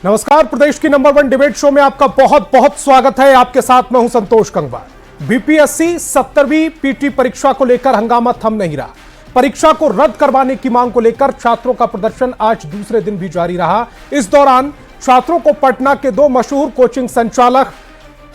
नमस्कार, प्रदेश की number 1 debate show में आपका बहुत बहुत स्वागत है। आपके साथ मैं हूं संतोष गंगवार। बीपीएससी 70वीं पीटी परीक्षा को लेकर हंगामा थम नहीं रहा। परीक्षा को रद्द करवाने की मांग को लेकर छात्रों का प्रदर्शन आज दूसरे दिन भी जारी रहा। इस दौरान छात्रों को पटना के दो मशहूर कोचिंग संचालक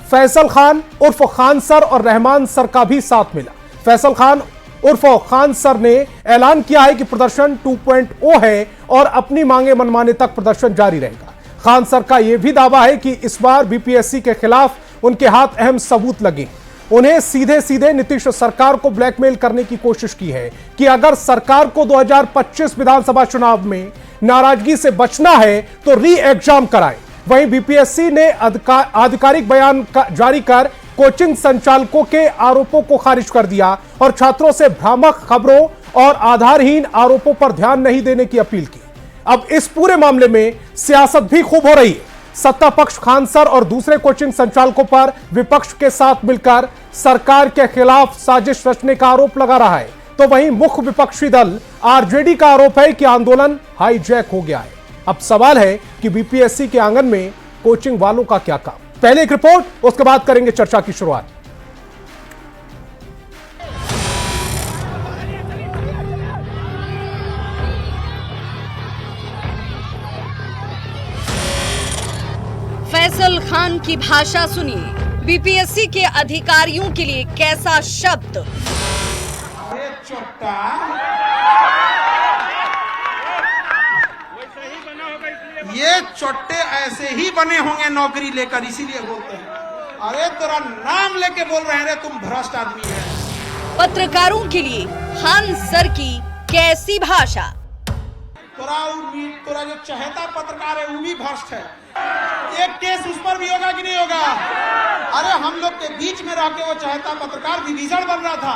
फैसल खान उर्फ खान सर और रहमान सर का भी साथ मिला। फैसल खान उर्फ खान सर ने ऐलान किया है कि प्रदर्शन 2.0 है और अपनी मांगे मनमाने तक प्रदर्शन जारी रहेगा। खान सर का यह भी दावा है कि इस बार बीपीएससी के खिलाफ उनके हाथ अहम सबूत लगे। उन्हें सीधे सीधे नीतीश सरकार को ब्लैकमेल करने की कोशिश की है कि अगर सरकार को 2025 विधानसभा चुनाव में नाराजगी से बचना है तो री एग्जाम कराएं। वहीं बीपीएससी ने आधिकारिक बयान जारी कर कोचिंग संचालकों के आरोपों को खारिज कर दिया और छात्रों से भ्रामक खबरों और आधारहीन आरोपों पर ध्यान नहीं देने की अपील की। अब इस पूरे मामले में सियासत भी खूब हो रही है। सत्ता पक्ष खान सर और दूसरे कोचिंग संचालकों पर विपक्ष के साथ मिलकर सरकार के खिलाफ साजिश रचने का आरोप लगा रहा है, तो वहीं मुख्य विपक्षी दल आरजेडी का आरोप है कि आंदोलन हाईजैक हो गया है। अब सवाल है कि बीपीएससी के आंगन में कोचिंग वालों का क्या काम। पहले एक रिपोर्ट, उसके बाद करेंगे चर्चा की शुरुआत। फैसल खान की भाषा सुनिए। बीपीएससी के अधिकारियों के लिए कैसा शब्द। ये चोट्टे ऐसे ही बने होंगे नौकरी लेकर, इसीलिए बोलते हैं। अरे तेरा नाम लेके बोल रहे हैं रे, तुम भ्रष्ट आदमी है। पत्रकारों के लिए खान सर की कैसी भाषा। तोरा जो चहेता पत्रकार है वो भी भ्रष्ट है। एक केस उस पर भी होगा कि नहीं होगा? अरे हम लोग के बीच में रह के वो चहेता पत्रकार विभीषण बन रहा था।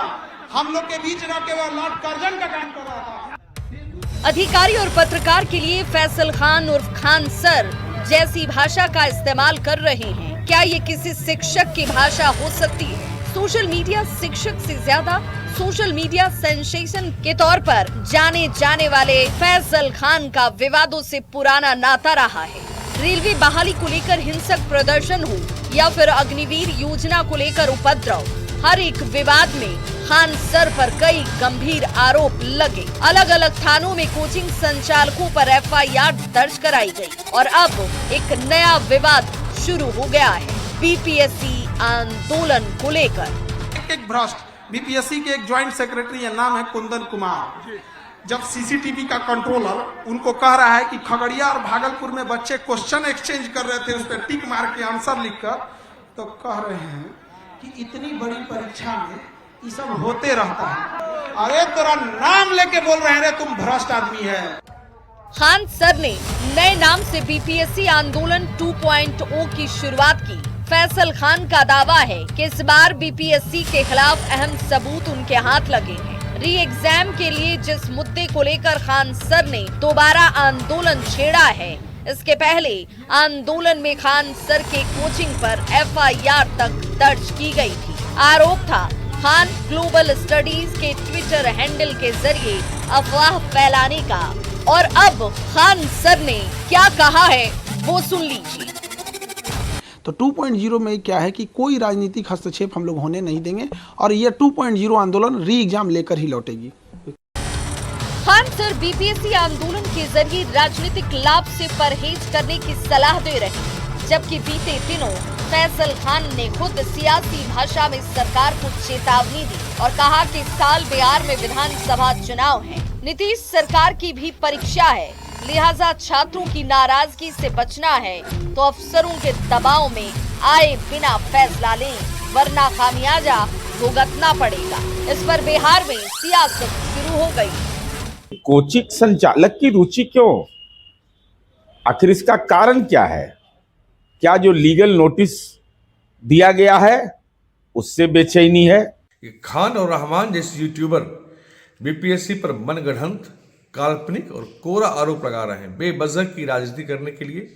हम लोग के बीच रह के वो लॉर्ड कर्जन का काम कर रहा था। अधिकारी और पत्रकार के लिए फैसल खान उर्फ खान सर जैसी भाषा का इस्तेमाल कर रहे हैं। क्या ये किसी शिक्षक की भाषा हो सकती है? सोशल मीडिया शिक्षक से ज्यादा सोशल मीडिया सेंसेशन के तौर पर जाने जाने वाले फैसल खान का विवादों से पुराना नाता रहा है। रेलवे बहाली को लेकर हिंसक प्रदर्शन हो या फिर अग्निवीर योजना को लेकर उपद्रव, हर एक विवाद में खान सर पर कई गंभीर आरोप लगे। अलग अलग थानों में कोचिंग संचालकों पर एफआईआर दर्ज कराई गई और अब एक नया विवाद शुरू हो गया है बीपीएससी आंदोलन को लेकर। एक भ्रष्ट बीपीएससी के एक ज्वाइंट सेक्रेटरी है, नाम है कुंदन कुमार। जब सीसीटीवी का कंट्रोलर उनको कह रहा है कि खगड़िया और भागलपुर में बच्चे क्वेश्चन एक्सचेंज कर रहे थे, उस पर टिक मार के आंसर लिखकर, तो कह रहे हैं कि इतनी बड़ी परीक्षा में ये सब होते रहता है। अरे तेरा नाम लेके बोल रहे हैं रे, तुम भ्रष्ट आदमी है। खान सर ने नए नाम से बीपीएससी आंदोलन 2.0 की शुरुआत की। फैसल खान का दावा है कि इस बार बीपीएससी के खिलाफ अहम सबूत उनके हाथ लगे हैं। री एग्जाम के लिए जिस मुद्दे को लेकर खान सर ने दोबारा आंदोलन छेड़ा है, इसके पहले आंदोलन में खान सर के कोचिंग पर एफआईआर तक दर्ज की गई थी। आरोप था खान ग्लोबल स्टडीज के ट्विटर हैंडल के जरिए अफवाह फैलाने का। और अब खान सर ने क्या कहा है वो सुन लीजिए। तो 2.0 में क्या है कि कोई राजनीतिक हस्तक्षेप हम लोग होने नहीं देंगे और ये 2.0 आंदोलन री एग्जाम लेकर ही लौटेगी। खान सर बीपीएससी आंदोलन के जरिए राजनीतिक लाभ से परहेज करने की सलाह दे रहे हैं, जबकि बीते दिनों फैसल खान ने खुद सियासी भाषा में सरकार को चेतावनी दी और कहा कि इस साल बिहार में विधानसभा चुनाव है, नीतीश सरकार की भी परीक्षा है, लिहाजा छात्रों की नाराजगी से बचना है तो अफसरों के दबाव में आए बिना फैसला लें, वरना खामियाजा भुगतना पड़ेगा। इस पर बिहार में सियासत शुरू हो गई। कोचिंग संचालक की रुचि क्यों? आखिर इसका कारण क्या है? क्या जो लीगल नोटिस दिया गया है उससे बेचैनी है? खान और रहमान जैसे यूट्यूबर बीपीएससी पर मनगढ़ंत, काल्पनिक और कोरा आरोप लगा रहे हैं बेवजह की राजनीति करने के लिए।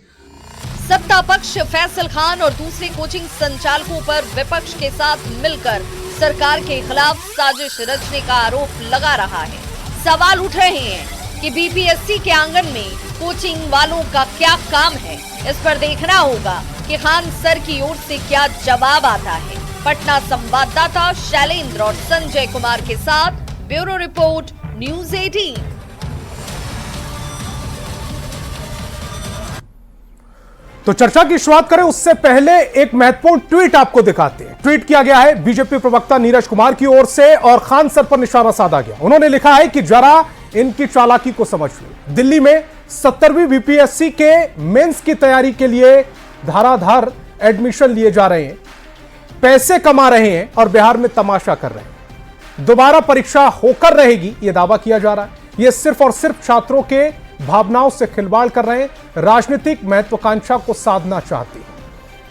सत्ता पक्ष फैसल खान और दूसरे कोचिंग संचालकों पर विपक्ष के साथ मिलकर सरकार के खिलाफ साजिश रचने का आरोप लगा रहा है। सवाल उठ रहे हैं कि बीपीएससी के आंगन में कोचिंग वालों का क्या काम है, इस पर देखना होगा कि खान सर की ओर से क्या जवाब आता है। पटना संवाददाता शैलेंद्र और संजय कुमार के साथ ब्यूरो रिपोर्ट न्यूज 18। तो चर्चा की शुरुआत करें उससे पहले एक महत्वपूर्ण ट्वीट आपको दिखाते हैं। ट्वीट किया गया है बीजेपी प्रवक्ता नीरज कुमार की ओर से और खान सर पर निशाना साधा गया। उन्होंने लिखा है कि जरा इनकी चालाकी को समझिए। दिल्ली में 70वीं बीपीएससी के मेंस की तैयारी के लिए धाराधार एडमिशन लिए जा रहे हैं, पैसे कमा रहे हैं और बिहार में तमाशा कर रहे हैं। दोबारा परीक्षा होकर रहेगी यह दावा किया जा रहा है। यह सिर्फ और सिर्फ छात्रों के भावनाओं से खिलवाड़ कर रहे हैं, राजनीतिक महत्वाकांक्षा को साधना चाहते हैं।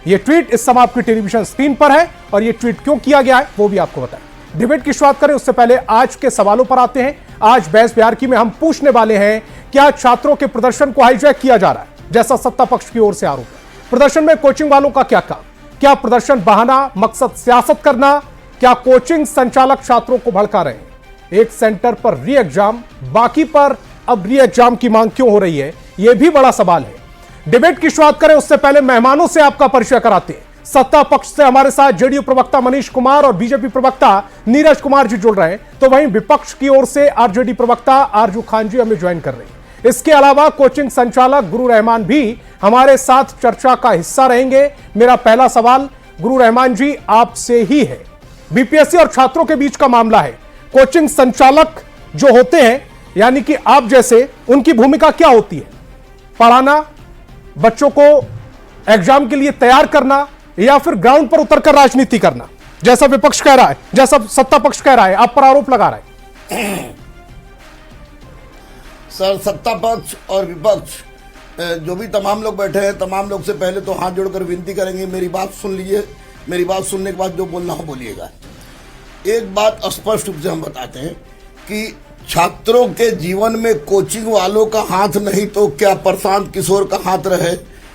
यह ट्वीट इस समय आपकी टेलीविजन स्क्रीन पर है और यह ट्वीट क्यों किया गया है वो भी आपको बताएं। डिबेट की शुरुआत करें उससे पहले आज के सवालों पर आते हैं। आज बहस बिहार की में हम पूछने वाले हैं, क्या छात्रों के प्रदर्शन को हाईजैक किया जा रहा है जैसा सत्ता पक्ष की ओर से आरोप है? प्रदर्शन में कोचिंग वालों का क्या काम? क्या प्रदर्शन बहाना, मकसद सियासत करना? क्या कोचिंग संचालक छात्रों को भड़का रहे हैं? एक सेंटर पर री एग्जाम, बाकी पर अब री एग्जाम की मांग क्यों हो रही है, यह भी बड़ा सवाल है। डिबेट की शुरुआत करें उससे पहले मेहमानों से आपका परिचय कराते हैं। सत्ता पक्ष से हमारे साथ जेडीयू प्रवक्ता मनीष कुमार और बीजेपी प्रवक्ता नीरज कुमार जी जुड़ रहे हैं, तो वहीं विपक्ष की ओर से आरजेडी प्रवक्ता आरजू खान जी हमें ज्वाइन कर रहे हैं। इसके अलावा कोचिंग संचालक गुरु रहमान भी हमारे साथ चर्चा का हिस्सा रहेंगे। मेरा पहला सवाल गुरु रहमान जी आपसे ही है। बीपीएससी और छात्रों के बीच का मामला है। कोचिंग संचालक जो होते हैं यानी कि आप जैसे, उनकी भूमिका क्या होती है? पढ़ाना, बच्चों को एग्जाम के लिए तैयार करना, या फिर ग्राउंड पर उतरकर राजनीति करना, जैसा विपक्ष कह रहा है, जैसा सत्ता पक्ष कह रहा है, आप पर आरोप लगा रहे हैं? सर, सत्ता पक्ष और विपक्ष जो भी तमाम लोग बैठे हैं, तमाम लोग से पहले तो हाथ जोड़कर विनती करेंगे, मेरी बात सुन लीजिए। मेरी बात सुनने के बाद जो बोलना हो बोलिएगा। एक बात स्पष्ट रूप से हम बताते हैं कि छात्रों के जीवन में कोचिंग वालों का हाथ नहीं तो क्या प्रशांत किशोर का हाथ रहे,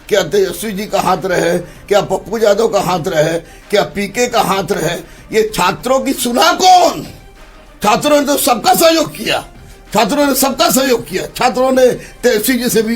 क्या तेजस्वी जी का हाथ रहे, क्या पप्पू यादव का हाथ रहे, क्या पीके का हाथ रहे, ये छात्रों की सुना कौन? छात्रों ने तो सबका सहयोग किया। छात्रों ने सबका सहयोग किया। छात्रों ने तेजस्वी जी से भी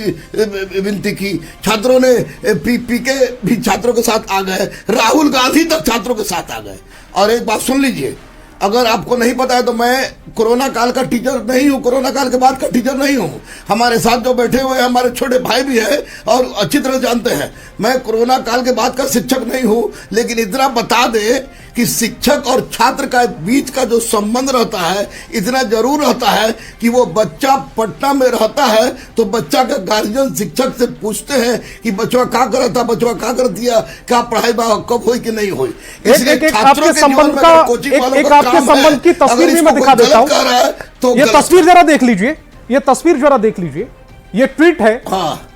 विनती की, छात्रों ने पीके भी छात्रों के साथ आ गए, राहुल गांधी तक छात्रों के साथ आ गए। और एक बात सुन लीजिए, अगर आपको नहीं पता है तो मैं कोरोना काल का टीचर नहीं हूं, कोरोना काल के बाद का टीचर नहीं हूं। हमारे साथ जो बैठे हुए हैं हमारे छोटे भाई भी हैं और अच्छी तरह जानते हैं, मैं कोरोना काल के बाद का शिक्षक नहीं हूं। लेकिन इतना बता दे कि शिक्षक और छात्र का बीच का जो संबंध रहता है, इतना जरूर रहता है कि वो बच्चा पटना में रहता है तो बच्चा का गार्जियन शिक्षक से पूछते हैं कि बच्चा क्या कर रहा था, बच्चा क्या कर दिया, क्या पढ़ाई कब हुई कि नहीं हुई। आपके संबंध का एक आपके संबंध की तस्वीर भी मैं दिखा देता हूं। तो ये तस्वीर जरा देख लीजिए, ये तस्वीर जरा देख लीजिए। ये ट्वीट है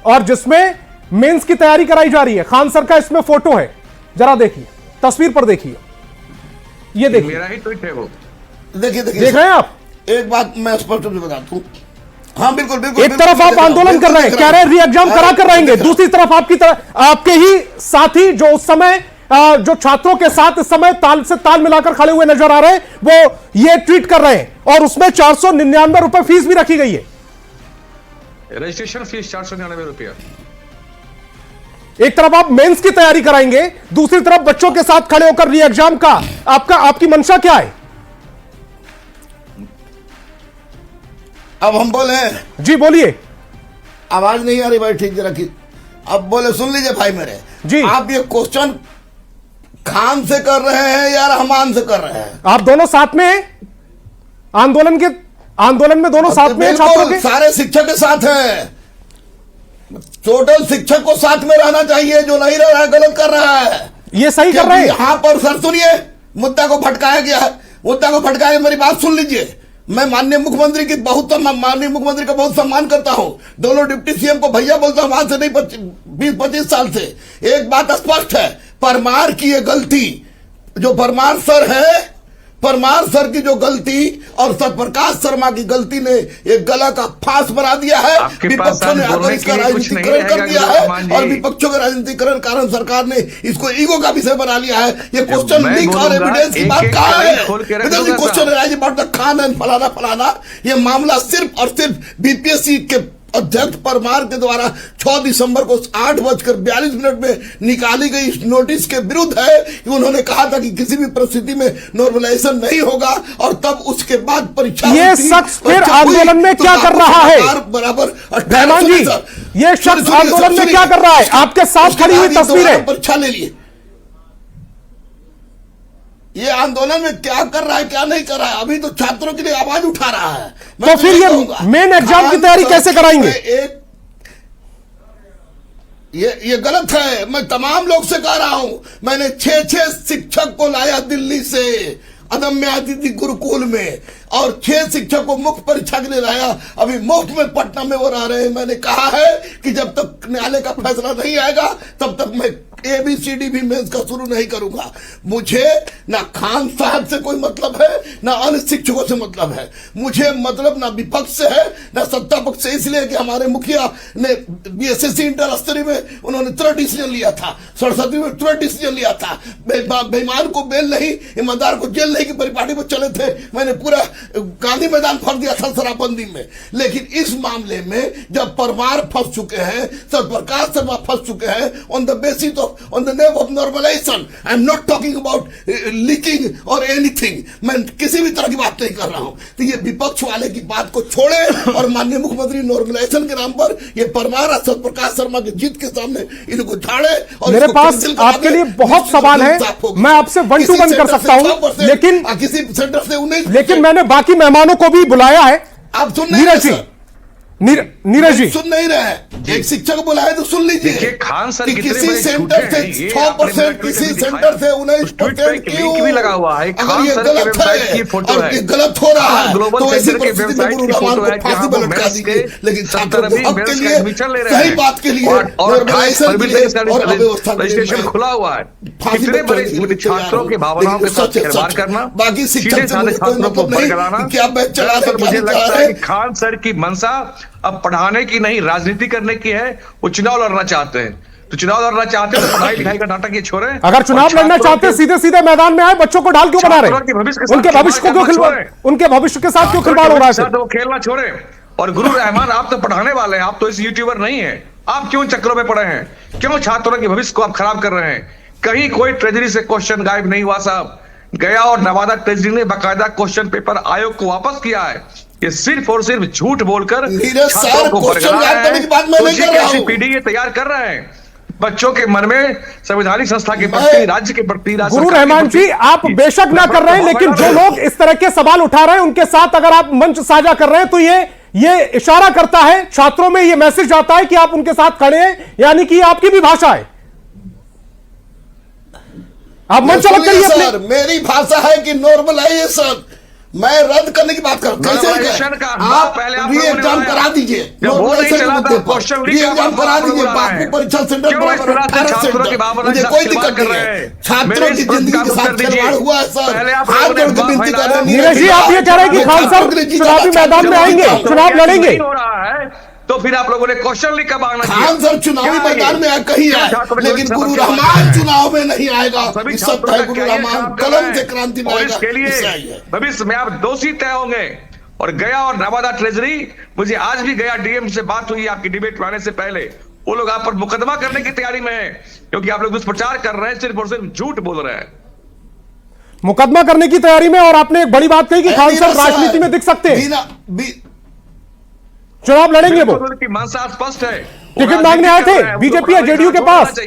और जिसमें मेंस की तैयारी कराई जा रही है। खान सर का इसमें फोटो है, जरा देखिए, तस्वीर पर देखिए, ये देखिए, मेरा ही ट्वीट है वो। देखिए देख रहे हैं आप? एक बात मैं स्पष्ट रूप से बताता हूं। हाँ बिल्कुल बिल्कुल। एक तरफ आप आंदोलन कर रहे हैं, कह रहे हैं री एग्जाम करा कर रहेंगे, दूसरी तरफ आपके ही साथी जो उस समय जो छात्रों के साथ इस समय ताल से ताल मिलाकर खड़े हुए नजर आ रहे हैं, वो ये ट्वीट कर रहे हैं और उसमें 499 रुपए फीस भी रखी गई है। रजिस्ट्रेशन फीस 499 रुपया। एक तरफ आप मेंस की तैयारी कराएंगे, दूसरी तरफ बच्चों के साथ खड़े होकर री एग्जाम का आपकी मंशा क्या है? अब हम बोले जी, बोलिए। आवाज नहीं आ रही भाई, ठीक जरा की। अब बोले, सुन लीजिए भाई मेरे जी, आप ये क्वेश्चन खान से कर रहे हैं या रहमान से कर रहे हैं? आप दोनों साथ में आंदोलन में दोनों साथ में छात्रों के सारे शिक्षक के साथ हैं। टोटल शिक्षक को साथ में रहना चाहिए। जो नहीं रह रहा है गलत कर रहा है। ये सही कर रहे हैं। यहां पर सर सुनिए, मुद्दा को भटकाया गया है, मुद्दा को भटकाया। मेरी बात सुन लीजिए। मैं माननीय मुख्यमंत्री का बहुत सम्मान करता हूं। दोनों डिप्टी सीएम को भैया बोलता हूं, आज से नहीं 20-25 साल से। एक बात स्पष्ट है, परमार की ये गलती, जो परमार सर है, परमार सर की जो गलती और सत्यप्रकाश शर्मा की गलती ने एक गला का फांस बना दिया है। विपक्षों ने आकर इसका राजनीतिकरण कर दिया है और विपक्षों के राजनीतिकरण कारण सरकार ने इसको ईगो का विषय बना लिया है। ये क्वेश्चन लीक और एविडेंस की बात कहां है? क्वेश्चन है द खान एंड फलाना फलाना। ये मामला सिर्फ और सिर्फ बीपीएससी के अध्यक्ष परमार के द्वारा 6 दिसंबर को 8:42 में निकाली गई इस नोटिस के विरुद्ध है कि उन्होंने कहा था कि किसी भी परिस्थिति में नॉर्मलाइजेशन नहीं होगा, और तब उसके बाद परीक्षा ये शख्स फिर आंदोलन में क्या कर रहा है? बराबर रहमान जी, ये शख्स आंदोलन में क्या कर रहा है? आपके साथ खड़ी हुई तस्वीरें, परीक्षा ले लिए। ये आंदोलन में क्या कर रहा है, क्या नहीं कर रहा है, अभी तो छात्रों के लिए आवाज उठा रहा है। तो फिर ये मेन एग्जाम की तैयारी कैसे कराएंगे? ये गलत है। मैं तमाम लोग से कह रहा हूं, मैंने 6 शिक्षक को लाया दिल्ली से अदम्य अतिथि गुरुकुल में, और 6 शिक्षक को मुफ्त परीक्षा के लिए लाया। अभी मुफ्त में पटना में वो रह रहे हैं। मैंने कहा है कि जब तक न्यायालय का फैसला नहीं आएगा तब तक मैं ABCD भी मेंस का शुरू नहीं करूंगा। मुझे ना खान साहब से कोई मतलब है, ना अन्य शिक्षकों से मतलब है। मुझे मतलब ना विपक्ष से है, ना सत्ता पक्ष से। इसलिए कि हमारे मुखिया ने BSSC इंटर स्तरीय में उन्होंने तुरंत डिसीजन लिया था, सरस्वती में तुरंत डिसीजन लिया था। बेईमान को बेल नहीं, ईमानदार को जेल नहीं की परिपाटी पर चले थे। मैंने पूरा गांधी मैदान फंस दिया था शराबबंदी में। लेकिन इस मामले में जब परमार फंस चुके हैं, सत्यप्रकाश शर्मा फंस चुके हैं on the basis on the name of normalization. I am not talking about leaking or anything. मैं किसी भी तरह की बात नहीं कर रहा हूं। तो ये विपक्ष वाले की बात को छोड़े और माननीय मुख्यमंत्री नॉर्मलाइजेशन के नाम पर ये परमार सत्यप्रकाश शर्मा की जीत के सामने इनको झाड़े। और मेरे पास आपके लिए बहुत सवाल है, मैं आपसे 1 to 1 कर सकता हूं, लेकिन किसी सेंटर से 19, लेकिन मैंने बाकी मेहमानों को भी बुलाया है। आप सुन नहीं रहे, नीरज जी सुन नहीं रहे। एक शिक्षक बुलाए तो सुन लीजिए। खान सर कि किसी सेंटर से 6%, किसी सेंटर से 19% क्यों भी लगा हुआ है। अगर ये गलत है और ये गलत हो रहा है तो ऐसी परिस्थिति में गुरु रहमान को फांसी पर लटका दीजिए। लेकिन छात्रों को हक के लिए, सही बात के लिए, नॉर्मलाइजेशन के लिए और अव्यवस्था के लिए खुला हुआ है। फांसी पर छात्रों की भावनाओं के साथ खिलवाड़ करना, बाकी शिक्षक से मुझे कोई मतलब नहीं। क्या बैच चला रहे, मुझे लगता है कि खान सर की मंशा अब पढ़ाने की नहीं राजनीति करने की है। वो चुनाव लड़ना चाहते हैं, तो चुनाव लड़ना चाहते हैं तो पढ़ाई लिखाई का नाटक ये छोड़े। अगर चुनाव लड़ना चाहते हैं सीधे सीधे मैदान में आए, बच्चों को ढाल क्यों बना रहे? उनके भविष्य को क्यों खिलवाड़, उनके भविष्य के साथ क्यों खिलवाड़ हो रहा है? वो खेलना छोड़े। और गुरु रहमान, आप तो पढ़ाने वाले हैं, आप तो इस यूट्यूबर नहीं है। आप क्यों चक्रों में पड़े हैं? क्यों छात्रों के भविष्य को आप खराब कर रहे हैं? कहीं कोई ट्रेजरी से क्वेश्चन गायब नहीं हुआ साहब। गया और नवादा ट्रेजरी ने बाकायदा क्वेश्चन पेपर आयोग को वापस किया है। ये सिर्फ और सिर्फ झूठ बोलकर छात्रों को बरगला रहे हैं। ऐसी पीढ़ी ये तैयार कर रहे हैं बच्चों के मन में संवैधानिक संस्था के प्रति, राज्य के प्रति। गुरु रहमान जी, आप बेशक ना कर रहे हैं, लेकिन जो लोग इस तरह के सवाल उठा रहे हैं उनके साथ अगर आप मंच साझा कर रहे हैं तो ये इशारा करता है, छात्रों में ये मैसेज आता है कि आप उनके साथ खड़े हैं, यानी कि आपकी भी भाषा है। आप मंच अलग करिए सर। मेरी भाषा है कि नॉर्मलाइजेशन मैं रद्द करने की बात करूं। कैसे आप री एग्जाम करा दीजिए, री एग्जाम करा दीजिए। बापू परीक्षा सेंटर बराबर 18 सेंटर, मुझे कोई दिक्कत नहीं है। छात्रों की जिंदगी के साथ खिलवाड़ हुआ है सर। हाथ जोड़ के विनती कर रहे हैं। नीरज जी, आप ये कह रहे हैं कि खान साहब चुनावी मैदान में आएंगे, चुनाव लड़ेंगे, तो फिर आप लोगों ने क्वेश्चन लिख कर मांगना। खान सर चुनावी मैदान में कहीं है, लेकिन गुरु रहमान चुनाव में नहीं आएगा। सब है गुरु रहमान कलम से क्रांति लाएगा। भविष्य में आप दोषी तय होंगे। और गया और नवादा ट्रेजरी, मुझे आज भी गया डीएम से बात हुई आपकी डिबेट में आने से पहले, वो लोग आप पर मुकदमा करने की तैयारी में है, क्योंकि आप लोग दुष्प्रचार कर रहे हैं, सिर्फ और सिर्फ झूठ बोल रहे हैं। मुकदमा करने की तैयारी में। और आपने एक बड़ी बात कही कि खान साहब राजनीति में दिख सकते हैं, चुनाव लड़ेंगे। वो की मंशा स्पष्ट है। टिकट मांगने आए थे बीजेपी या जेडीयू के पास।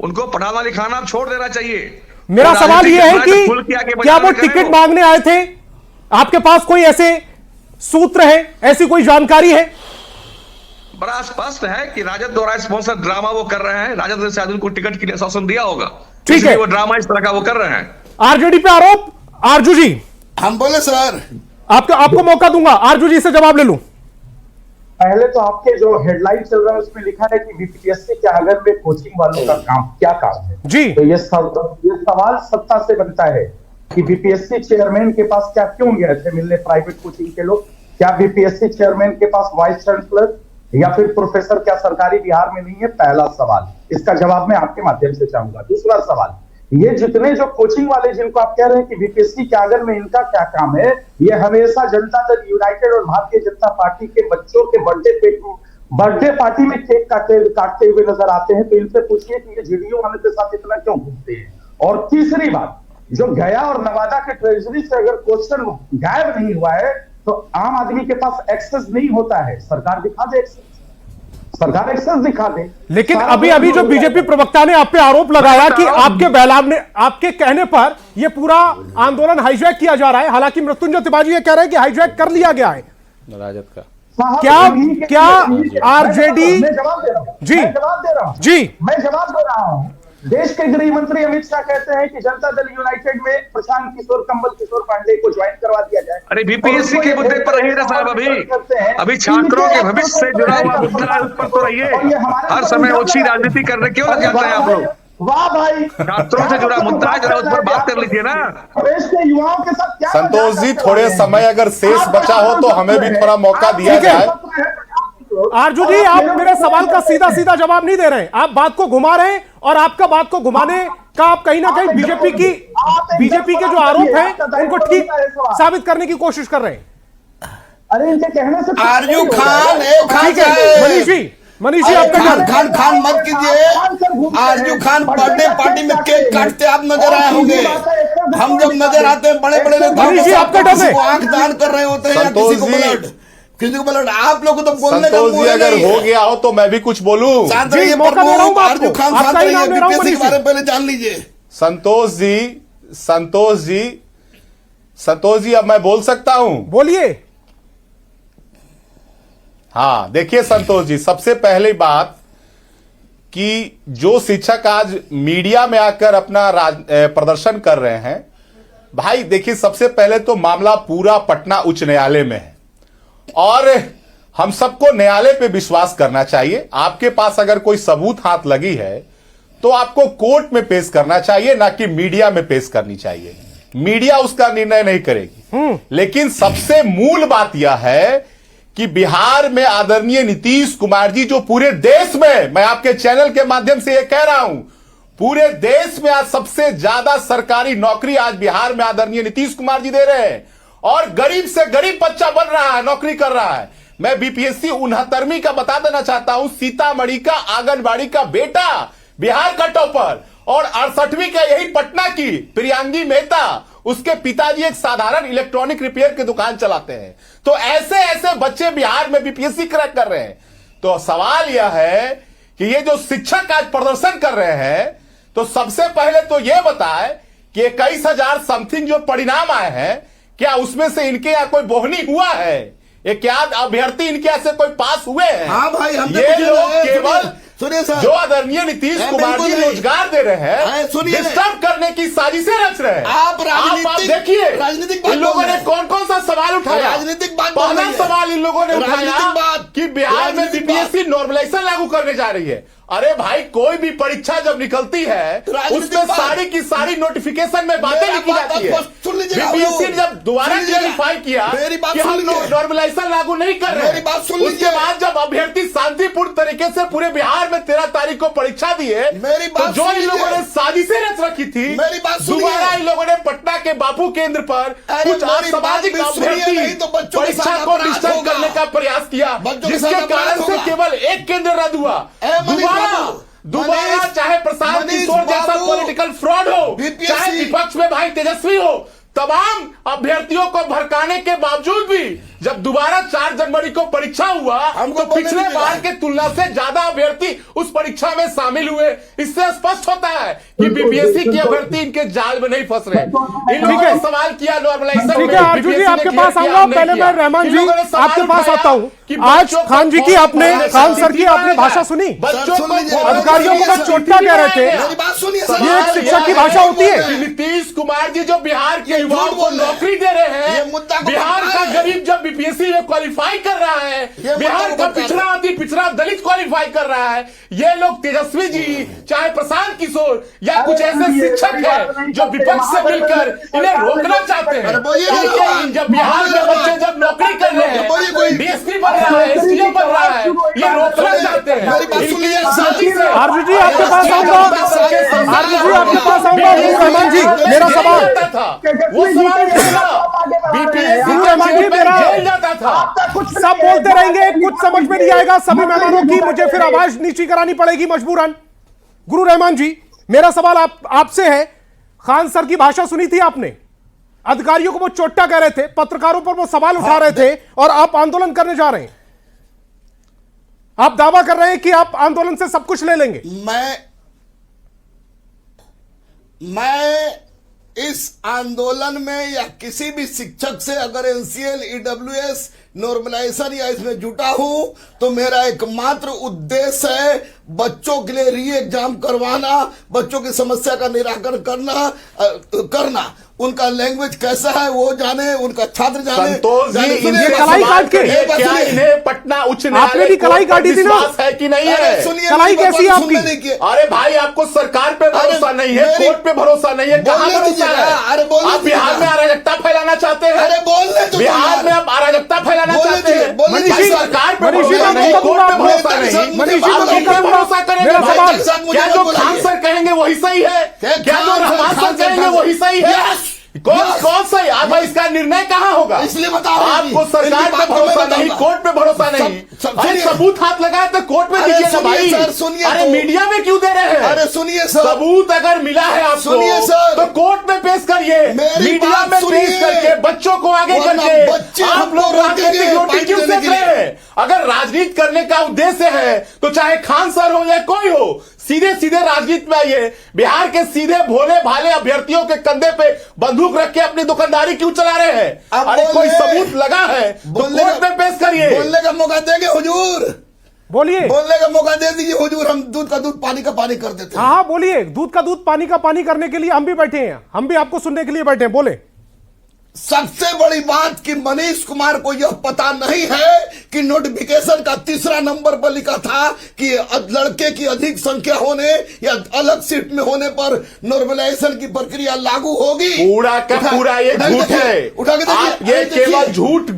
उनको पढ़ाना लिखाना छोड़ देना चाहिए। मेरा सवाल यह है कि क्या वो टिकट मांगने आए थे? आपके पास कोई ऐसे सूत्र है, ऐसी कोई जानकारी है? बड़ा स्पष्ट है कि राजद द्वारा स्पॉन्सर ड्रामा वो कर रहे हैं। राजद ने शायद उनको टिकट के लिए आश्वासन दिया होगा, ठीक है, वो ड्रामा इस तरह का वो कर रहे हैं। आरजेडी पे आरोप, आरजू जी हम बोले सर, आपको मौका दूंगा, आरजू जी से जवाब ले लूं। पहले तो आपके जो हेडलाइन चल रहा है उसमें लिखा है कि बीपीएससी के आंगन में कोचिंग वालों का क्या काम है जी। तो ये सवाल सत्ता से बनता है कि बीपीएससी चेयरमैन के पास क्या क्यों गए थे मिलने प्राइवेट कोचिंग के लोग? क्या बीपीएससी चेयरमैन के पास वाइस चांसलर या फिर प्रोफेसर क्या सरकारी बिहार में नहीं है? पहला सवाल, इसका जवाब मैं आपके माध्यम से चाहूंगा। दूसरा सवाल, ये जितने जो कोचिंग वाले जिनको आप कह रहे हैं कि बीपीएससी के आंगन में इनका क्या काम है, ये हमेशा जनता दल यूनाइटेड और भारतीय जनता पार्टी के बच्चों के बर्थडे पार्टी में केक काटते हुए नजर आते हैं। तो इनसे पूछिए कि ये जेडीयू वाले के साथ इतना क्यों घूमते हैं। और तीसरी बात, जो गया और नवादा के ट्रेजरी से अगर क्वेश्चन गायब नहीं हुआ है तो आम आदमी के पास एक्सेस नहीं होता है। सरकार दिखा दे एक्सेस, सरकार एक्सेस दिखा दे। लेकिन अभी जो बीजेपी प्रवक्ता ने आप पे आरोप लगाया कि आपके बयान में, आपके कहने पर यह पूरा आंदोलन हाईजैक किया जा रहा है। हालांकि मृत्युंजय तिवारी ये कह रहे हैं कि हाईजैक कर लिया गया है। राजद का क्या आरजेडी, मैं जवाब दे रहा हूं जी मैं जवाब दे रहा हूं जी मैं जवाब दे रहा हूं। देश के गृह मंत्री अमित शाह कहते हैं कि जनता दल यूनाइटेड में प्रशांत किशोर कंबल किशोर पांडे को ज्वाइन करवा दिया जाए। अरे बीपीएससी के मुद्दे पर रहिए ना साहब, अभी छात्रों के भविष्य से जुड़ा हुआ मुद्दा है, उस पर तो रहिए। हर समय ओछी राजनीति करने क्यों लग जाते हैं आप लोग? वाह भाई, छात्रों से जुड़ा मुद्दा है, जरा उस पर बात कर लीजिए ना। प्रदेश के युवाओं के साथ क्या संतोष जी, थोड़े समय अगर शेष बचा हो तो हमें भी थोड़ा मौका दिया जाए। आरजू जी, आप मेरे सवाल का सीधा सीधा जवाब नहीं दे रहे हैं, आप बात को घुमा रहे हैं। और आपका बात को घुमाने का आप कहीं ना कहीं बीजेपी के जो आरोप हैं उनको ठीक साबित करने की कोशिश कर रहे हैं। अरे इनके कहने से आरजू खान मनीष जी आपका खान मत कीजिए। आरजू खान बर्थडे पार्टी में केक काटते आप नजर आए होंगे। हम जब नजर आते हैं बड़े बड़े नेताओं आंख दान कर रहे होते हैं, किसी को ब्लड। आप लोग तो बोलने का संतोष जी, अगर हो गया हो तो मैं भी कुछ बोलूं। आरजू खान बीपीएससी के बारे में पहले जान लीजिए। संतोष जी, अब मैं बोल सकता हूं? बोलिए। हाँ, देखिए संतोष जी, सबसे पहली बात कि जो शिक्षक आज मीडिया में आकर अपना प्रदर्शन कर रहे हैं, भाई देखिए, सबसे पहले तो मामला पूरा पटना उच्च न्यायालय में है और हम सबको न्यायालय पे विश्वास करना चाहिए। आपके पास अगर कोई सबूत हाथ लगी है तो आपको कोर्ट में पेश करना चाहिए, ना कि मीडिया में पेश करनी चाहिए। मीडिया उसका निर्णय नहीं करेगी। लेकिन सबसे मूल बात यह है कि बिहार में आदरणीय नीतीश कुमार जी, जो पूरे देश में, मैं आपके चैनल के माध्यम से यह कह रहा हूं, पूरे देश में आज सबसे ज्यादा सरकारी नौकरी आज बिहार में आदरणीय नीतीश कुमार जी दे रहे हैं और गरीब से गरीब बच्चा बन रहा है, नौकरी कर रहा है। मैं बीपीएससी 69वीं का बता देना चाहता हूं, सीतामढ़ी का आंगनबाड़ी का बेटा बिहार का टॉपर, और 68वीं का यही पटना की प्रियांगी मेहता, उसके पिताजी एक साधारण इलेक्ट्रॉनिक रिपेयर की दुकान चलाते हैं। तो ऐसे ऐसे बच्चे बिहार में बीपीएससी क्रैक कर रहे हैं। तो सवाल यह है कि ये जो शिक्षक आज प्रदर्शन कर रहे हैं, तो सबसे पहले तो यह बताए कि 21,000 समथिंग जो परिणाम आए हैं, क्या उसमें से इनके यहाँ कोई बोहनी हुआ है? ये क्या अभ्यर्थी इनके यहाँ से कोई पास हुए हैं? हाँ भाई, हम ये लोग केवल सुनिए सर, जो आदरणीय नीतीश कुमार जी रोजगार दे रहे हैं, डिस्टर्ब करने की साजिशें रच रहे हैं। आप देखिए राजनीतिक इन लोगों ने कौन कौन सा सवाल उठाया। राजनीतिक बात, पहला सवाल इन लोगों ने उठाया कि बिहार में बीपीएससी नॉर्मलाइजेशन लागू करने जा रही है। अरे भाई, कोई भी परीक्षा जब निकलती है उसमें सारी की सारी नोटिफिकेशन में बातें लिखी जाती है। बीपीएससी ने जब दोबारा क्लैरिफाई किया कि हम नॉर्मलाइजेशन लागू नहीं कर रहे हैं, उसके बाद जब अभ्यर्थी शांतिपूर्ण तरीके से पूरे बिहार में 13 तारीख को परीक्षा दिए, तो जो इन लोगों ने साजिशें रच रखी थी, दोबारा इन लोगों ने पटना के बापू केंद्र पर कुछ असामाजिक अभ्यर्थी परीक्षा को डिस्टर्ब करने का प्रयास किया, जिसके कारण से केवल एक केंद्र रद्द हुआ। दोबारा चाहे प्रशांत किशोर जैसा पॉलिटिकल फ्रॉड हो, चाहे विपक्ष में भाई तेजस्वी हो, तमाम अभ्यर्थियों को भड़काने के बावजूद भी जब दोबारा 4 जनवरी को परीक्षा हुआ तो पिछले बार के तुलना से ज्यादा अभ्यर्थी उस परीक्षा में शामिल हुए। इससे स्पष्ट होता है कि बीपीएससी के अभ्यर्थी इनके जाल में नहीं फंस रहे। इन लोगों ने सवाल किया नॉर्मलाइजेशन। ठीक है आरजू जी, आपके पास आऊंगा, पहले मैं रहमान जी आपके पास आता हूं। आज खान जी की आपने, खान सर की आपने भाषा सुनी, अधिकारियों को बस चोटियां कह रहे थे, ये एक शिक्षक की भाषा होती है। नीतीश कुमार जी जो बिहार के युवाओं को नौकरी दे रहे हैं, बिहार का गरीब जब बीपीएससी में क्वालिफाई कर रहा है, बिहार का पिछड़ा अति पिछड़ा दलित क्वालिफाई कर रहा है, ये लोग तेजस्वी जी चाहे प्रशांत किशोर या कुछ ऐसे शिक्षक हैं जो विपक्ष से मिलकर इन्हें रोकना चाहते हैं। जब बिहार के बच्चे जब नौकरी कर रहे हैं, डीएसपी बन रहा है, एसडीएम बन रहा है, ये रोकना चाहते हैं। बात सुन लीजिए आरजू जी आपके पास आऊंगा, आरजू जी आपके पास आऊंगा। रहमान जी मेरा सवाल, रहमान जी मेरा, सब बोलते रहेंगे, कुछ समझ में नहीं आएगा सभी मेहमानों की, मुझे फिर आवाज नीची करानी पड़ेगी मजबूरन। गुरु रहमान जी मेरा सवाल आपसे है, खान सर की भाषा सुनी थी आपने? अधिकारियों को वो चोट्टा कह रहे थे, पत्रकारों पर वो सवाल उठा रहे थे, और आप आंदोलन करने जा रहे हैं। आप दावा कर रहे हैं कि आप आंदोलन से सब कुछ ले लेंगे। मैं इस आंदोलन में या किसी भी शिक्षक से अगर एनसीएल, ईडब्ल्यूएस, नॉर्मलाइजेशन या इसमें जुटा हूं तो मेरा एकमात्र उद्देश्य है बच्चों के लिए री एग्जाम करवाना, बच्चों की समस्या का निराकरण करना। उनका लैंग्वेज कैसा है वो जाने, उनका छात्र जाने। संतोष जी, इन्हें कलाई काट के क्या इन्हें पटना उच्च न्यायालय आपने भी कलाई काटी थी ना? है कि नहीं है? सुनिए, कलाई कैसी है आपकी? अरे भाई आपको सरकार पे भरोसा नहीं है, कोर्ट पे भरोसा नहीं है, कहां भरोसा है? आप बिहार में अराजकता फैलाना चाहते हैं? अरे बोलने तो बिहार में आप अराजकता फैलाना चाहते हैं? मनीषी, सरकार पे मनीषी भरोसा बात नहीं, तो कोर्ट पे करूंगा, भरोसा नहीं, मनीषी आप बात तो किन पे करूंगा। भरोसा करेंगे? मेरा सवाल, क्या जो खान सर कहेंगे वही सही है? क्या जो रहमान सर कहेंगे वही सही है? कौन सही? आप इसका निर्णय कहाँ होगा? इसलिए बता आपको सरकार पे भरोसा नहीं, कोर्ट पे भरोसा नहीं। अरे सबूत हाथ लगाए तो कोर्ट में दीजिएगा भाई। अरे मीडिया में क्यों दे रहे हैं? अरे सुनिए सर, सबूत अगर मिला है आपको, सुनिए सर, तो कोर्ट में पेश करिए, मीडिया में पेश करके, बच्चों को आगे करके। आप लोग राजनीतिक रोटी क्यों सेक रहे हैं? अगर राजनीति करने का उद्देश्य है तो चाहे खान सर हो या कोई हो, सीधे सीधे राजनीति में आइए। बिहार के सीधे भोले भाले अभ्यर्थियों के कंधे पे बंदूक रख के अपनी दुकानदारी क्यों चला रहे हैं? अरे कोई सबूत लगा है तो कोर्ट में पेश करिए। बोलने का मौका देंगे हुजूर, बोलिए। बोलने का मौका दे दीजिए हुजूर, हम दूध का दूध पानी का पानी कर देते हैं। हाँ बोलिए, दूध का दूध पानी का पानी करने के लिए हम भी बैठे हैं, हम भी आपको सुनने के लिए बैठे हैं, बोले। सबसे बड़ी बात कि मनीष कुमार को यह पता नहीं है कि नोटिफिकेशन का तीसरा नंबर पर लिखा था कि लड़के की अधिक संख्या होने या अलग सीट में होने पर नॉर्मलाइजेशन की प्रक्रिया लागू होगी। पूरा का पूरा ये झूठ है। उठा के देखिए, ये केवल झूठ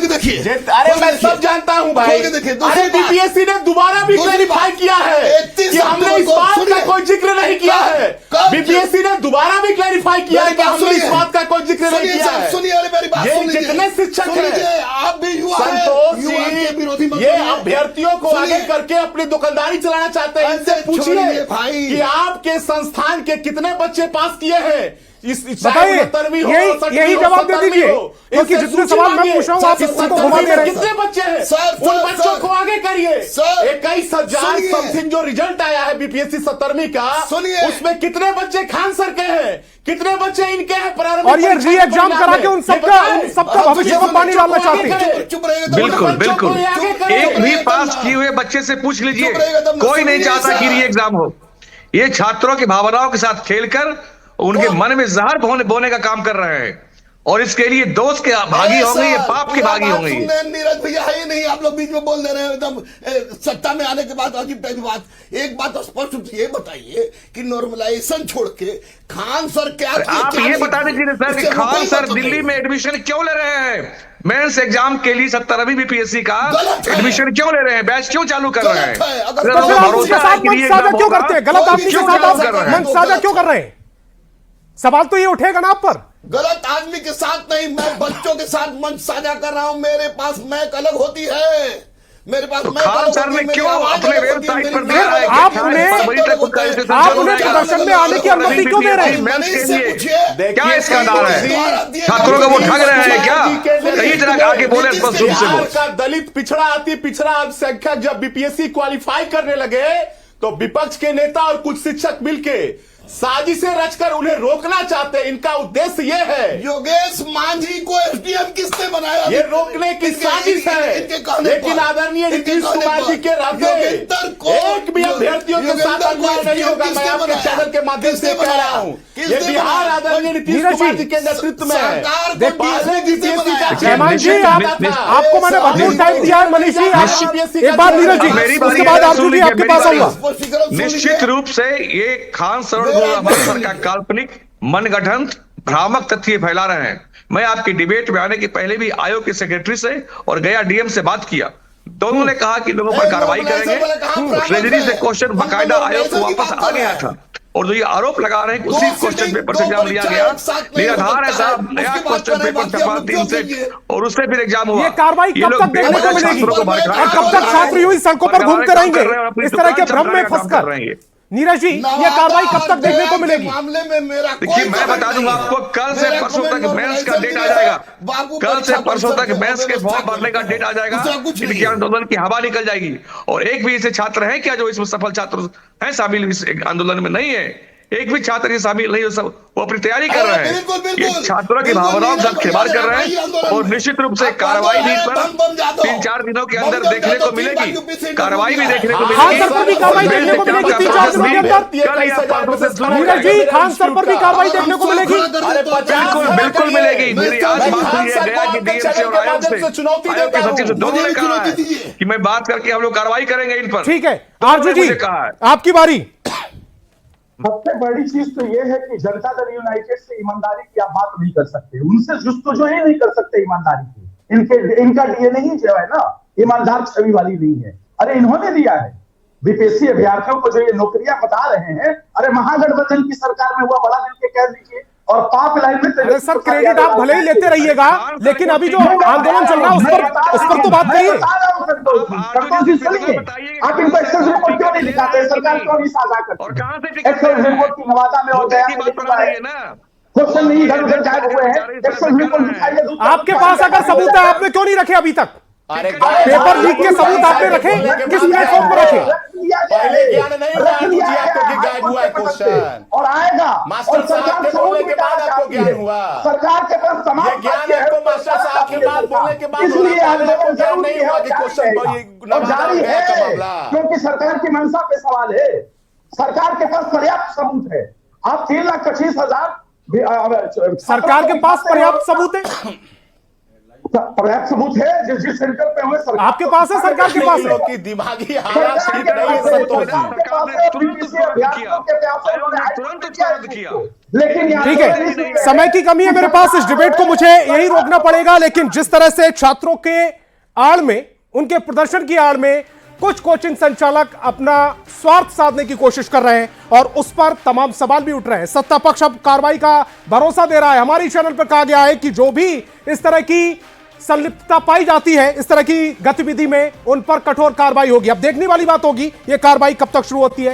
देखिए। अरे मैं सब जानता हूं भाई। अरे बीपीएससी ने दोबारा भी क्लैरिफाई किया है कि हमने इस बात का कोई जिक्र नहीं किया है। बीपीएससी ने दोबारा भी क्लैरिफाई किया है कि हमने इस बात का कोई जिक्र नहीं किया है। सुनिए, अरे मेरी बात सुन लीजिए। जितने शिक्षक हैं, आप भी युवा संतोष विरोधी जी, ये अभ्यर्थियों को आगे करके अपनी दुकानदारी चलाना चाहते हैं। इनसे पूछिए भाई कि आपके संस्थान के कितने बच्चे पास किए हैं? बताइए, यही जवाब दे दीजिए, क्योंकि जितने सवाल मैं पूछ रहा हूं आप इसको घुमा दे रहे हैं। कितने बच्चे हैं? उन बच्चों को आगे करिए। 21,000 समथिंग जो रिजल्ट आया है बीपीएससी 17वीं का, उसमें कितने बच्चे खान सर के हैं, कितने बच्चे इनके हैं प्रारंभिक? और ये री एग्जाम करा के उन सबका भविष्य में पानी डालना चाहते हैं। बिल्कुल बिल्कुल, एक भी पास किए हुए बच्चे से पूछ लीजिए, कोई नहीं चाहता कि री एग्जाम हो। ये छात्रों की भावनाओं के साथ खेलकर उनके मन में जहर बोने का काम कर रहे हैं, और इसके लिए दोस्त के भागी होंगे, ये पाप के भागी होंगे। नीरज भैया है ही नहीं, आप लोग बीच में बोल दे रहे हैं एकदम सत्ता में आने के बाद अजीब टाइप की बात। एक बात स्पष्ट रूप से ये बताइए कि नॉर्मलाइजेशन छोड़ के खान सर क्या आप ये बता दीजिए सर कि खान सर दिल्ली में एडमिशन क्यों ले रहे हैं? मेंस एग्जाम के लिए 17वीं बीपीएससी का एडमिशन क्यों ले रहे हैं? बैच क्यों चालू कर रहे हैं? साझा क्यों करते हैं? गलत आदमी के साथ मंच साझा क्यों कर रहे हैं? सवाल तो ये उठेगा ना आप पर। गलत आदमी के साथ नहीं, मैं बच्चों के साथ मंच साझा कर रहा हूं। मेरे पास मैक अलग होती है, मेरे पास खान सर ने क्यों अपने वेबसाइट पर दिया है? आपने प्रदर्शन में आने की अनुमति क्यों दे रहे हैं? क्या इसका दावा है? छात्रों को वो ठग रहे हैं क्या? कई तरह आगे बोले स्पष्ट रूप से वो का दलित पिछड़ा अति पिछड़ा अल्पसंख्यक जब बीपीएससी क्वालिफाई करने लगे तो विपक्ष के नेता और कुछ शिक्षक मिलके साजिशें रचकर उन्हें रोकना चाहते हैं। इनका उद्देश्य यह है, योगेश मांझी को एसडीएम किसने बनाया? ये रोकने की साजिश है। लेकिन आदरणीय नीतीश कुमार जी के रहते एक भी अभ्यर्थियों के साथ अन्याय नहीं होगा। मैं आपके चैनल के माध्यम से कह रहा हूँ, ये बिहार आदरणीय नीतीश कुमार जी के नेतृत्व में है। आपको मैंने भरपूर टाइम दिया है मनीष जी। एक बात नीरज जी, उसके बाद आरजू जी आपके पास आऊंगा। निश्चित रूप से ये खान सर का काल्पनिक मनगढ़ंत भ्रामक तथ्य फैला रहे हैं। मैं आपकी डिबेट में आने के पहले भी आयोग के सेक्रेटरी से और गया डीएम से बात किया। दोनों ने कहा कि लोगों पर कार्रवाई करेंगे। ट्रेजरी से क्वेश्चन बकायदा आयोग को वापस आ गया था, और जो ये आरोप लगा रहे हैं कि उसी क्वेश्चन पेपर से एग्जाम लिया गया, निराधार है साहब। नया क्वेश्चन पेपर छपा 3 से, और उससे फिर एग्जाम हुआ। ये कार्रवाई कब तक देखने को मिलेगी और कब तक छात्र यूं ही सड़कों पर घूमते रहेंगे इस तरह के भ्रम में फंसकर? नीरज जी, ये कार्रवाई कब तक देखने को मिलेगी? मामले में मेरा देखिए, मैं बता दूंगा आपको, कल से परसों तक मेंस का डेट आ जाएगा। कल से परसों तक मेंस के फॉर्म भरने का डेट आ जाएगा। इनके आंदोलन की हवा निकल जाएगी। और एक भी ऐसे छात्र हैं क्या जो इसमें सफल छात्र हैं शामिल इस आंदोलन में? नहीं है, एक भी छात्र ये शामिल नहीं हो। सब वो अपनी तैयारी कर रहे हैं। ये छात्रों की भावनाओं के साथ खिलवाड़ कर रहे हैं, और निश्चित रूप से कार्रवाई भी पर 3-4 दिनों के अंदर देखने को मिलेगी। कार्रवाई भी देखने को मिलेगी। खान सर पर भी कार्रवाई देखने को मिलेगी 3-4 दिनों के अंदर। नीरज जी, खान सर पर भी कार्रवाई देखने को मिलेगी। बिल्कुल बिल्कुल मिलेगी। मेरी आज बात हुई है गया कि डीएम से और आयोग से, आयोग के सचिव से, दोनों ने कहा है कि मैं बात करके हम लोग कार्रवाई करेंगे इन पर। ठीक है, आरजू जी आपकी बारी। सबसे बड़ी चीज तो ये है कि जनता दल यूनाइटेड से ईमानदारी की आप बात नहीं कर सकते, उनसे जो ही नहीं कर सकते ईमानदारी की। इनका डीएनए ही जो है ना, ईमानदार छवि वाली नहीं है। अरे इन्होंने दिया है बीपीएससी अभ्यर्थियों को जो ये नौकरियां बता रहे हैं। अरे महागठबंधन की सरकार में हुआ, बड़ा दिन के कह लीजिए। और पाप लाइन में अरे सर, क्रेडिट आप भले ही लेते रहिएगा, लेकिन अभी जो आंदोलन चल रहा है उस पर तो बात करिए। आप इनको एक्सेस रिपोर्ट क्यों नहीं दिखाते? सरकार क्यों नहीं साझा करती? एक्सेस रिपोर्ट की नवादा में हो गया, क्वेश्चन नहीं इधर उधर गायब हुए हैं। एक्सेस रिपोर्ट दिखाइए। आपके पास अगर सबूत है, आपने क्यों नहीं रखे अभी तक? पेपर लीक के सबूत आपने रखे? किस प्लेटफॉर्म पर रखे? पहले ज्ञान नहीं हुआ आपको कि गायब हुआ है क्वेश्चन, और आएगा। मास्टर साहब के बोलने के बाद आपको ज्ञान हुआ। सरकार के पास ये ज्ञान आपको मास्टर साहब के बाद बोलने के बाद इसलिए आपको ज्ञान नहीं हुआ कि क्वेश्चन जारी है, क्योंकि सरकार की मंशा पे सवाल है। सरकार के पास पर्याप्त सबूत है। आप 3,25,000 सरकार के पास पर्याप्त सबूत है? पर्याप्त सबूत है जिस सेंटर पे हुए। आपके पास है, सरकार के पास है? की दिमागी हालत ठीक नहीं है संतोष जी। लेकिन ठीक है, समय की कमी है मेरे पास, इस डिबेट को मुझे यही रोकना पड़ेगा। लेकिन जिस तरह से छात्रों के आड़ में, उनके प्रदर्शन की आड़ में कुछ कोचिंग संचालक अपना स्वार्थ साधने की कोशिश कर रहे हैं और उस पर तमाम सवाल भी उठ रहे हैं। सत्ता पक्ष अब कार्रवाई का भरोसा दे रहा है। हमारी चैनल पर कहा गया है कि जो भी इस तरह की संलिप्तता पाई जाती है इस तरह की गतिविधि में, उन पर कठोर कार्रवाई होगी। अब देखने वाली बात होगी ये कार्रवाई कब तक शुरू होती है।